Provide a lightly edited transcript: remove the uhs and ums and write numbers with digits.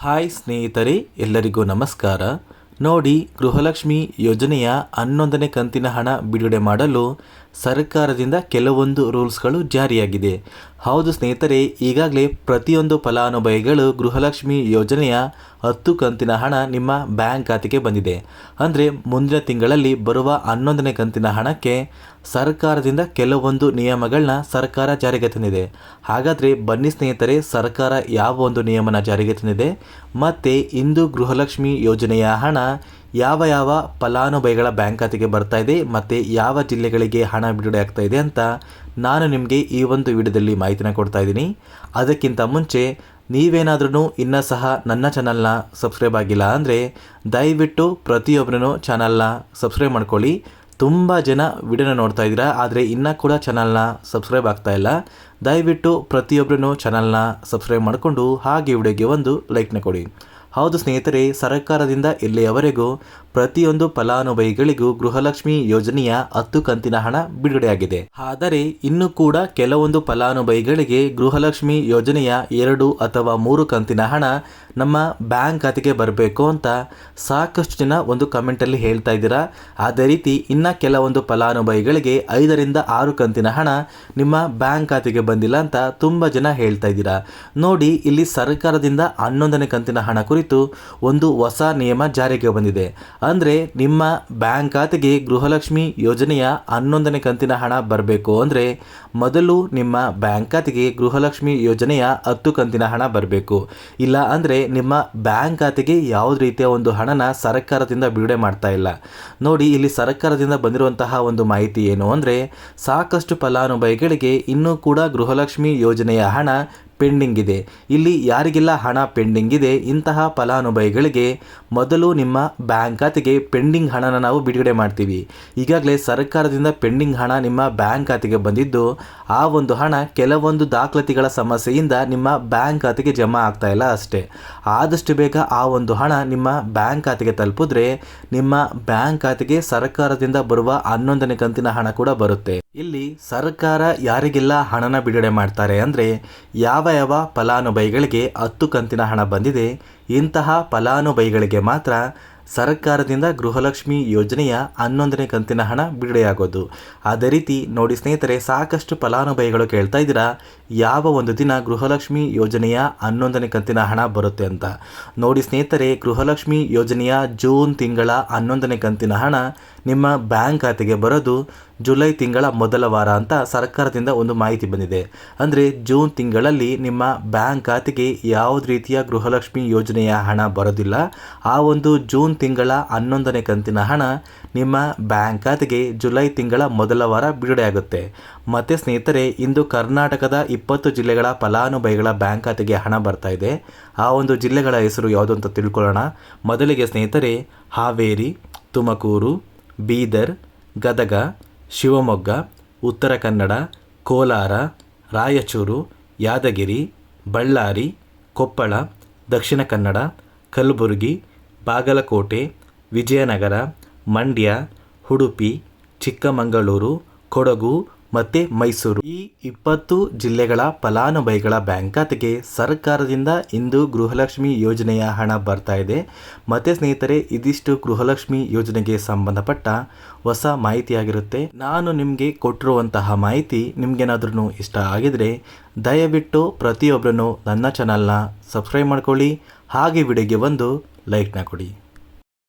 Hi ಸ್ನೇಹಿತರೆ, ಎಲ್ಲರಿಗೂ ನಮಸ್ಕಾರ. ನೋಡಿ, ಗೃಹಲಕ್ಷ್ಮಿ ಯೋಜನೆಯ 11ನೇ ಕಂತಿನ ಹಣ ಬಿಡುಗಡೆ ಮಾಡಲು ಸರ್ಕಾರದಿಂದ ಕೆಲವೊಂದು ರೂಲ್ಸ್ಗಳು ಜಾರಿಯಾಗಿದೆ. ಹೌದು ಸ್ನೇಹಿತರೆ, ಈಗಾಗಲೇ ಪ್ರತಿಯೊಂದು ಫಲಾನುಭವಿಗಳು ಗೃಹಲಕ್ಷ್ಮಿ ಯೋಜನೆಯ 10 ಕಂತಿನ ಹಣ ನಿಮ್ಮ ಬ್ಯಾಂಕ್ ಖಾತೆಗೆ ಬಂದಿದೆ. ಅಂದರೆ ಮುಂದಿನ ತಿಂಗಳಲ್ಲಿ ಬರುವ 11ನೇ ಕಂತಿನ ಹಣಕ್ಕೆ ಸರ್ಕಾರದಿಂದ ಕೆಲವೊಂದು ನಿಯಮಗಳನ್ನ ಸರ್ಕಾರ ಜಾರಿಗೆ ತಂದಿದೆ. ಹಾಗಾದರೆ ಬನ್ನಿ ಸ್ನೇಹಿತರೆ, ಸರ್ಕಾರ ಯಾವ ಒಂದು ನಿಯಮನ ಜಾರಿಗೆ ತಂದಿದೆ ಮತ್ತು ಇಂದು ಗೃಹಲಕ್ಷ್ಮಿ ಯೋಜನೆಯ ಹಣ ಯಾವ ಫಲಾನುಭವಿಗಳ ಬ್ಯಾಂಕ್ ಖಾತೆಗೆ ಬರ್ತಾ ಇದೆ ಮತ್ತು ಯಾವ ಜಿಲ್ಲೆಗಳಿಗೆ ಹಣ ಬಿಡುಗಡೆ ಆಗ್ತಾ ಇದೆ ಅಂತ ನಾನು ನಿಮಗೆ ಈ ಒಂದು ವಿಡಿಯೋದಲ್ಲಿ ಮಾಹಿತಿನ ಕೊಡ್ತಾ ಇದ್ದೀನಿ. ಅದಕ್ಕಿಂತ ಮುಂಚೆ ನೀವೇನಾದ್ರೂ ಇನ್ನೂ ಸಹ ನನ್ನ ಚಾನಲ್ನ ಸಬ್ಸ್ಕ್ರೈಬ್ ಆಗಿಲ್ಲ ಅಂದರೆ ದಯವಿಟ್ಟು ಪ್ರತಿಯೊಬ್ಬರೂ ಚಾನಲ್ನ ಸಬ್ಸ್ಕ್ರೈಬ್ ಮಾಡ್ಕೊಳ್ಳಿ. ತುಂಬ ಜನ ವಿಡಿಯೋನ ನೋಡ್ತಾ ಇದ್ದೀರಾ, ಆದರೆ ಇನ್ನೂ ಕೂಡ ಚಾನಲ್ನ ಸಬ್ಸ್ಕ್ರೈಬ್ ಆಗ್ತಾ ಇಲ್ಲ. ದಯವಿಟ್ಟು ಪ್ರತಿಯೊಬ್ಬರೂ ಚಾನಲ್ನ ಸಬ್ಸ್ಕ್ರೈಬ್ ಮಾಡಿಕೊಂಡು ಹಾಗೆ ವಿಡಿಯೋಗೆ ಒಂದು ಲೈಕ್ನ ಕೊಡಿ. ಹೌದು ಸ್ನೇಹಿತರೆ, ಸರ್ಕಾರದಿಂದ ಇಲ್ಲಿಯವರೆಗೂ ಪ್ರತಿಯೊಂದು ಫಲಾನುಭವಿಗಳಿಗೂ ಗೃಹಲಕ್ಷ್ಮಿ ಯೋಜನೆಯ 10 ಕಂತಿನ ಹಣ ಬಿಡುಗಡೆಯಾಗಿದೆ. ಆದರೆ ಇನ್ನೂ ಕೂಡ ಕೆಲವೊಂದು ಫಲಾನುಭವಿಗಳಿಗೆ ಗೃಹಲಕ್ಷ್ಮಿ ಯೋಜನೆಯ 2 ಅಥವಾ 3 ಕಂತಿನ ಹಣ ನಮ್ಮ ಬ್ಯಾಂಕ್ ಖಾತೆಗೆ ಬರಬೇಕು ಅಂತ ಸಾಕಷ್ಟು ಜನ ಒಂದು ಕಮೆಂಟಲ್ಲಿ ಹೇಳ್ತಾ ಇದ್ದೀರಾ. ಅದೇ ರೀತಿ ಇನ್ನು ಕೆಲವೊಂದು ಫಲಾನುಭವಿಗಳಿಗೆ 5 ರಿಂದ 6 ಕಂತಿನ ಹಣ ನಿಮ್ಮ ಬ್ಯಾಂಕ್ ಖಾತೆಗೆ ಬಂದಿಲ್ಲ ಅಂತ ತುಂಬ ಜನ ಹೇಳ್ತಾ ಇದ್ದೀರಾ. ನೋಡಿ, ಇಲ್ಲಿ ಸರ್ಕಾರದಿಂದ 11ನೇ ಕಂತಿನ ಹಣ ಕುರಿತು ಒಂದು ಹೊಸ ನಿಯಮ ಜಾರಿಗೆ ಬಂದಿದೆ. ಅಂದರೆ ನಿಮ್ಮ ಬ್ಯಾಂಕ್ ಖಾತೆಗೆ ಗೃಹಲಕ್ಷ್ಮಿ ಯೋಜನೆಯ 11ನೇ ಕಂತಿನ ಹಣ ಬರಬೇಕು ಅಂದರೆ ಮೊದಲು ನಿಮ್ಮ ಬ್ಯಾಂಕ್ ಖಾತೆಗೆ ಗೃಹಲಕ್ಷ್ಮಿ ಯೋಜನೆಯ 10 ಕಂತಿನ ಹಣ ಬರಬೇಕು. ಇಲ್ಲ ಅಂದರೆ ನಿಮ್ಮ ಬ್ಯಾಂಕ್ ಖಾತೆಗೆ ಯಾವುದೇ ರೀತಿಯ ಒಂದು ಹಣನ ಸರ್ಕಾರದಿಂದ ಬಿಡುಗಡೆ ಮಾಡ್ತಾ ಇಲ್ಲ. ನೋಡಿ, ಇಲ್ಲಿ ಸರ್ಕಾರದಿಂದ ಬಂದಿರುವಂತಹ ಒಂದು ಮಾಹಿತಿ ಏನು ಅಂದರೆ ಸಾಕಷ್ಟು ಫಲಾನುಭವಿಗಳಿಗೆ ಇನ್ನೂ ಕೂಡ ಗೃಹಲಕ್ಷ್ಮಿ ಯೋಜನೆಯ ಹಣ ಪೆಂಡಿಂಗ್ ಇದೆ. ಇಲ್ಲಿ ಯಾರಿಗೆಲ್ಲ ಹಣ ಪೆಂಡಿಂಗ್ ಇದೆ ಇಂತಹ ಫಲಾನುಭವಿಗಳಿಗೆ ಮೊದಲು ನಿಮ್ಮ ಬ್ಯಾಂಕ್ ಖಾತೆಗೆ ಪೆಂಡಿಂಗ್ ಹಣನ ನಾವು ಬಿಡುಗಡೆ ಮಾಡ್ತೀವಿ. ಈಗಾಗಲೇ ಸರ್ಕಾರದಿಂದ ಪೆಂಡಿಂಗ್ ಹಣ ನಿಮ್ಮ ಬ್ಯಾಂಕ್ ಖಾತೆಗೆ ಬಂದಿದ್ದು ಆ ಒಂದು ಹಣ ಕೆಲವೊಂದು ದಾಖಲಾತಿಗಳ ಸಮಸ್ಯೆಯಿಂದ ನಿಮ್ಮ ಬ್ಯಾಂಕ್ ಖಾತೆಗೆ ಜಮಾ ಆಗ್ತಾ ಇಲ್ಲ ಅಷ್ಟೇ. ಆದಷ್ಟು ಬೇಗ ಆ ಒಂದು ಹಣ ನಿಮ್ಮ ಬ್ಯಾಂಕ್ ಖಾತೆಗೆ ತಲುಪಿದ್ರೆ ನಿಮ್ಮ ಬ್ಯಾಂಕ್ ಖಾತೆಗೆ ಸರ್ಕಾರದಿಂದ ಬರುವ 11ನೇ ಕಂತಿನ ಹಣ ಕೂಡ ಬರುತ್ತೆ. ಇಲ್ಲಿ ಸರ್ಕಾರ ಯಾರಿಗೆಲ್ಲ ಹಣನ ಬಿಡುಗಡೆ ಮಾಡ್ತಾರೆ ಅಂದರೆ ಯಾವ ಫಲಾನುಭವಿಗಳಿಗೆ 10 ಕಂತಿನ ಹಣ ಬಂದಿದೆ ಇಂತಹ ಫಲಾನುಭವಿಗಳಿಗೆ ಮಾತ್ರ ಸರ್ಕಾರದಿಂದ ಗೃಹಲಕ್ಷ್ಮಿ ಯೋಜನೆಯ 11ನೇ ಕಂತಿನ ಹಣ ಬಿಡುಗಡೆಯಾಗೋದು. ಅದೇ ರೀತಿ ನೋಡಿ ಸ್ನೇಹಿತರೆ, ಸಾಕಷ್ಟು ಫಲಾನುಭವಿಗಳು ಕೇಳ್ತಾ ಇದ್ದೀರಾ ಯಾವ ಒಂದು ದಿನ ಗೃಹಲಕ್ಷ್ಮಿ ಯೋಜನೆಯ 11ನೇ ಕಂತಿನ ಹಣ ಬರುತ್ತೆ ಅಂತ. ನೋಡಿ ಸ್ನೇಹಿತರೆ, ಗೃಹಲಕ್ಷ್ಮಿ ಯೋಜನೆಯ ಜೂನ್ ತಿಂಗಳ 11ನೇ ಕಂತಿನ ಹಣ ನಿಮ್ಮ ಬ್ಯಾಂಕ್ ಖಾತೆಗೆ ಬರೋದು ಜುಲೈ ತಿಂಗಳ ಮೊದಲ ವಾರ ಅಂತ ಸರ್ಕಾರದಿಂದ ಒಂದು ಮಾಹಿತಿ ಬಂದಿದೆ. ಅಂದರೆ ಜೂನ್ ತಿಂಗಳಲ್ಲಿ ನಿಮ್ಮ ಬ್ಯಾಂಕ್ ಖಾತೆಗೆ ಯಾವುದೇ ರೀತಿಯ ಗೃಹಲಕ್ಷ್ಮಿ ಯೋಜನೆಯ ಹಣ ಬರೋದಿಲ್ಲ. ಆ ಒಂದು ಜೂನ್ ತಿಂಗಳ 11ನೇ ಕಂತಿನ ಹಣ ನಿಮ್ಮ ಬ್ಯಾಂಕ್ ಖಾತೆಗೆ ಜುಲೈ ತಿಂಗಳ ಮೊದಲ ವಾರ ಬಿಡುಗಡೆಯಾಗುತ್ತೆ. ಮತ್ತು ಸ್ನೇಹಿತರೆ, ಇಂದು ಕರ್ನಾಟಕದ 20 ಜಿಲ್ಲೆಗಳ ಫಲಾನುಭವಿಗಳ ಬ್ಯಾಂಕ್ ಖಾತೆಗೆ ಹಣ ಬರ್ತಾ ಇದೆ. ಆ ಒಂದು ಜಿಲ್ಲೆಗಳ ಹೆಸರು ಯಾವುದು ಅಂತ ತಿಳ್ಕೊಳ್ಳೋಣ. ಮೊದಲಿಗೆ ಸ್ನೇಹಿತರೆ, ಹಾವೇರಿ, ತುಮಕೂರು, ಬೀದರ್, ಗದಗ, ಶಿವಮೊಗ್ಗ, ಉತ್ತರ ಕನ್ನಡ, ಕೋಲಾರ, ರಾಯಚೂರು, ಯಾದಗಿರಿ, ಬಳ್ಳಾರಿ, ಕೊಪ್ಪಳ, ದಕ್ಷಿಣ ಕನ್ನಡ, ಕಲಬುರಗಿ, ಬಾಗಲಕೋಟೆ, ವಿಜಯನಗರ, ಮಂಡ್ಯ, ಉಡುಪಿ, ಚಿಕ್ಕಮಗಳೂರು, ಕೊಡಗು ಮತ್ತು ಮೈಸೂರು ಈ 20 ಜಿಲ್ಲೆಗಳ ಫಲಾನುಭವಿಗಳ ಬ್ಯಾಂಕ್ ಖಾತೆಗೆ ಸರ್ಕಾರದಿಂದ ಇಂದು ಗೃಹಲಕ್ಷ್ಮಿ ಯೋಜನೆಯ ಹಣ ಬರ್ತಾ ಇದೆ. ಮತ್ತು ಸ್ನೇಹಿತರೆ, ಇದಿಷ್ಟು ಗೃಹಲಕ್ಷ್ಮಿ ಯೋಜನೆಗೆ ಸಂಬಂಧಪಟ್ಟ ಹೊಸ ಮಾಹಿತಿಯಾಗಿರುತ್ತೆ. ನಾನು ನಿಮಗೆ ಕೊಟ್ಟಿರುವಂತಹ ಮಾಹಿತಿ ನಿಮಗೇನಾದ್ರೂ ಇಷ್ಟ ಆಗಿದರೆ ದಯವಿಟ್ಟು ಪ್ರತಿಯೊಬ್ಬರೂ ನನ್ನ ಚಾನಲ್ನ ಸಬ್ಸ್ಕ್ರೈಬ್ ಮಾಡ್ಕೊಳ್ಳಿ, ಹಾಗೆ ವಿಡಿಯೋಗೆ ಒಂದು ಲೈಕ್ನ ಕೊಡಿ.